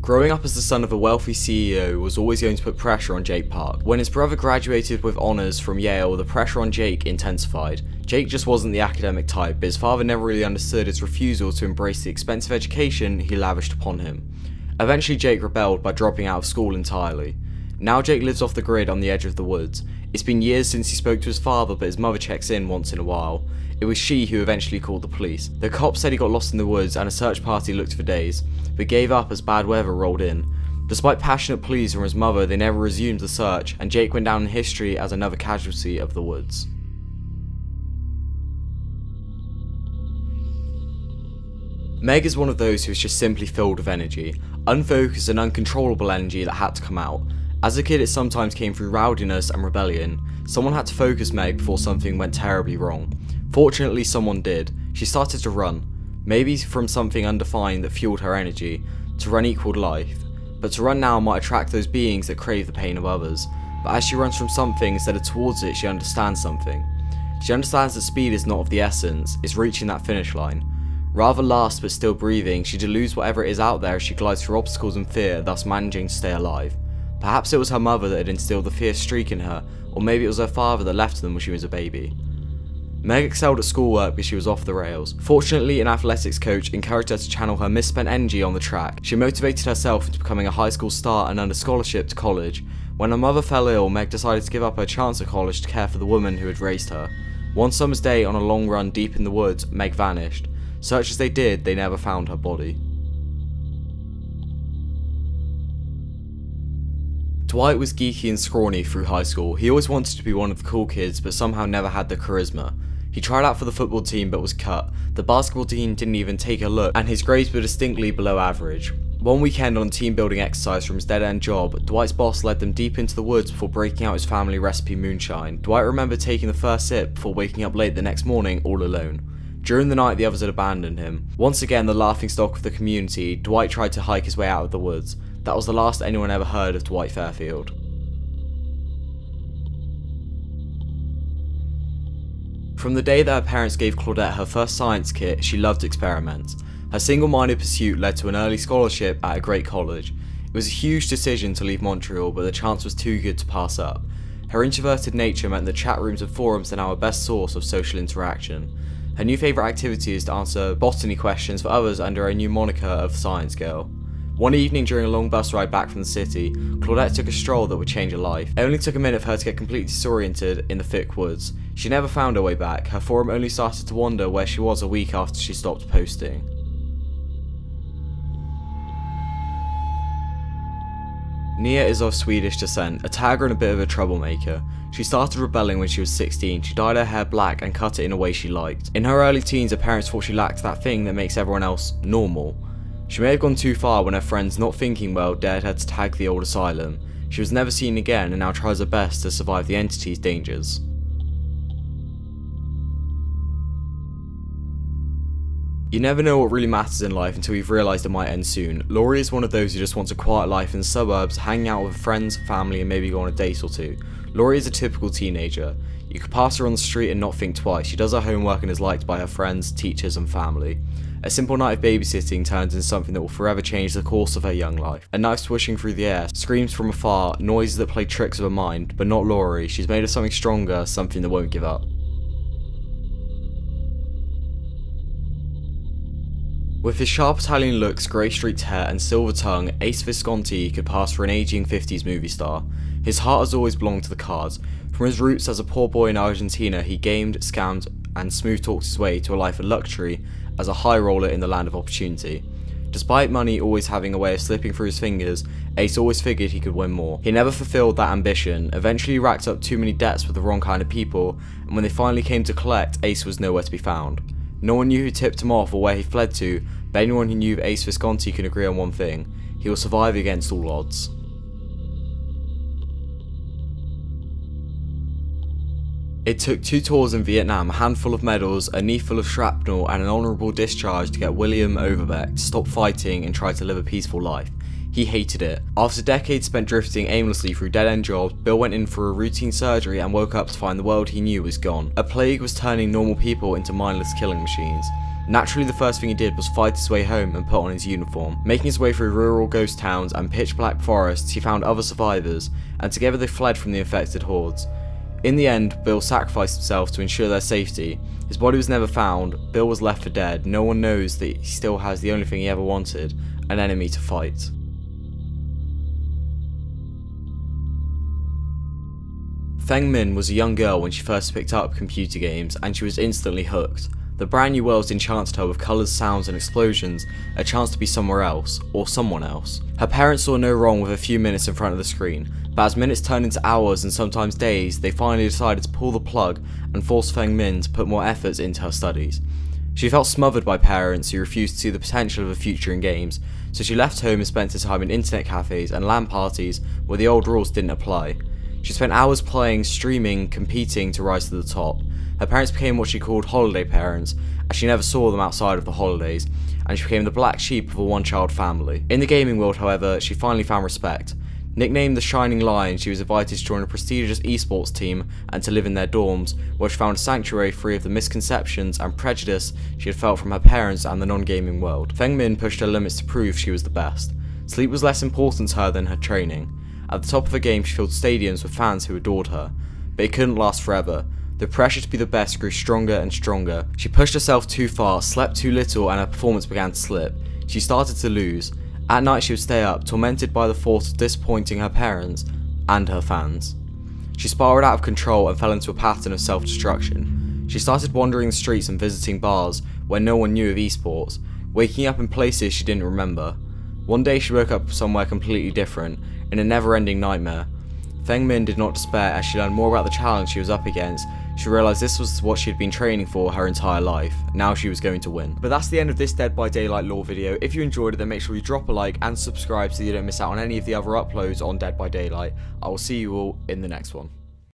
Growing up as the son of a wealthy CEO was always going to put pressure on Jake Park. When his brother graduated with honours from Yale, the pressure on Jake intensified. Jake just wasn't the academic type, but his father never really understood his refusal to embrace the expensive education he lavished upon him. Eventually Jake rebelled by dropping out of school entirely. Now Jake lives off the grid on the edge of the woods. It's been years since he spoke to his father, but his mother checks in once in a while. It was she who eventually called the police. The cops said he got lost in the woods and a search party looked for days, but gave up as bad weather rolled in. Despite passionate pleas from his mother, they never resumed the search, and Jake went down in history as another casualty of the woods. Meg is one of those who is just simply filled with energy, unfocused and uncontrollable energy that had to come out. As a kid, it sometimes came through rowdiness and rebellion. Someone had to focus Meg before something went terribly wrong. Fortunately, someone did. She started to run. Maybe from something undefined that fueled her energy. To run equaled life. But to run now might attract those beings that crave the pain of others. But as she runs from something instead of towards it, she understands something. She understands that speed is not of the essence, it's reaching that finish line. Rather last but still breathing, she deludes whatever it is out there as she glides through obstacles and fear, thus managing to stay alive. Perhaps it was her mother that had instilled the fierce streak in her, or maybe it was her father that left them when she was a baby. Meg excelled at schoolwork because she was off the rails. Fortunately, an athletics coach encouraged her to channel her misspent energy on the track. She motivated herself into becoming a high school star and earned a scholarship to college. When her mother fell ill, Meg decided to give up her chance at college to care for the woman who had raised her. One summer's day on a long run deep in the woods, Meg vanished. Search as they did, they never found her body. Dwight was geeky and scrawny through high school. He always wanted to be one of the cool kids, but somehow never had the charisma. He tried out for the football team but was cut. The basketball team didn't even take a look, and his grades were distinctly below average. One weekend on a team building exercise from his dead-end job, Dwight's boss led them deep into the woods before breaking out his family recipe moonshine. Dwight remembered taking the first sip before waking up late the next morning all alone. During the night, the others had abandoned him. Once again, the laughingstock of the community, Dwight tried to hike his way out of the woods. That was the last anyone ever heard of Dwight Fairfield. From the day that her parents gave Claudette her first science kit, she loved experiments. Her single-minded pursuit led to an early scholarship at a great college. It was a huge decision to leave Montreal, but the chance was too good to pass up. Her introverted nature meant that chat rooms and forums are now her best source of social interaction. Her new favourite activity is to answer botany questions for others under a new moniker of Science Girl. One evening during a long bus ride back from the city, Claudette took a stroll that would change her life. It only took a minute for her to get completely disoriented in the thick woods. She never found her way back. Her forum only started to wonder where she was a week after she stopped posting. Nia is of Swedish descent, a tagger and a bit of a troublemaker. She started rebelling when she was 16, she dyed her hair black and cut it in a way she liked. In her early teens, her parents thought she lacked that thing that makes everyone else normal. She may have gone too far when her friends, not thinking well, dared her to tag the old asylum. She was never seen again and now tries her best to survive the entity's dangers. You never know what really matters in life until you've realised it might end soon. Laurie is one of those who just wants a quiet life in the suburbs, hanging out with friends, family and maybe go on a date or two. Laurie is a typical teenager. You could pass her on the street and not think twice. She does her homework and is liked by her friends, teachers and family. A simple night of babysitting turns into something that will forever change the course of her young life. A knife swishing through the air, screams from afar, noises that play tricks of her mind, but not Laurie. She's made of something stronger, something that won't give up. With his sharp Italian looks, grey streaked hair and silver tongue, Ace Visconti could pass for an ageing 50s movie star. His heart has always belonged to the cards. From his roots as a poor boy in Argentina, he gamed, scammed and smooth-talked his way to a life of luxury as a high roller in the land of opportunity. Despite money always having a way of slipping through his fingers, Ace always figured he could win more. He never fulfilled that ambition, eventually he racked up too many debts with the wrong kind of people, and when they finally came to collect, Ace was nowhere to be found. No one knew who tipped him off or where he fled to, but anyone who knew Ace Visconti can agree on one thing: he will survive against all odds. It took 2 tours in Vietnam, a handful of medals, a knee full of shrapnel and an honourable discharge to get William Overbeck to stop fighting and try to live a peaceful life. He hated it. After decades spent drifting aimlessly through dead-end jobs, Bill went in for a routine surgery and woke up to find the world he knew was gone. A plague was turning normal people into mindless killing machines. Naturally, the first thing he did was fight his way home and put on his uniform. Making his way through rural ghost towns and pitch black forests, he found other survivors, and together they fled from the infected hordes. In the end, Bill sacrificed himself to ensure their safety. His body was never found, Bill was left for dead. No one knows that he still has the only thing he ever wanted, an enemy to fight. Feng Min was a young girl when she first picked up computer games, and she was instantly hooked. The brand new worlds enchanted her with colours, sounds and explosions, a chance to be somewhere else, or someone else. Her parents saw no wrong with a few minutes in front of the screen, but as minutes turned into hours and sometimes days, they finally decided to pull the plug and force Feng Min to put more efforts into her studies. She felt smothered by parents who refused to see the potential of a future in games, so she left home and spent her time in internet cafes and LAN parties where the old rules didn't apply. She spent hours playing, streaming, competing to rise to the top. Her parents became what she called holiday parents, as she never saw them outside of the holidays, and she became the black sheep of a one-child family. In the gaming world, however, she finally found respect. Nicknamed the Shining Lion, she was invited to join a prestigious esports team and to live in their dorms, where she found a sanctuary free of the misconceptions and prejudice she had felt from her parents and the non-gaming world. Feng Min pushed her limits to prove she was the best. Sleep was less important to her than her training. At the top of her game, she filled stadiums with fans who adored her, but it couldn't last forever. The pressure to be the best grew stronger and stronger. She pushed herself too far, slept too little, and her performance began to slip. She started to lose. At night she would stay up, tormented by the thought of disappointing her parents and her fans. She spiraled out of control and fell into a pattern of self-destruction. She started wandering the streets and visiting bars where no one knew of esports, waking up in places she didn't remember. One day she woke up somewhere completely different, in a never-ending nightmare. Feng Min did not despair as she learned more about the challenge she was up against. She realised this was what she had been training for her entire life. Now she was going to win. But that's the end of this Dead by Daylight lore video. If you enjoyed it, then make sure you drop a like and subscribe so you don't miss out on any of the other uploads on Dead by Daylight. I will see you all in the next one.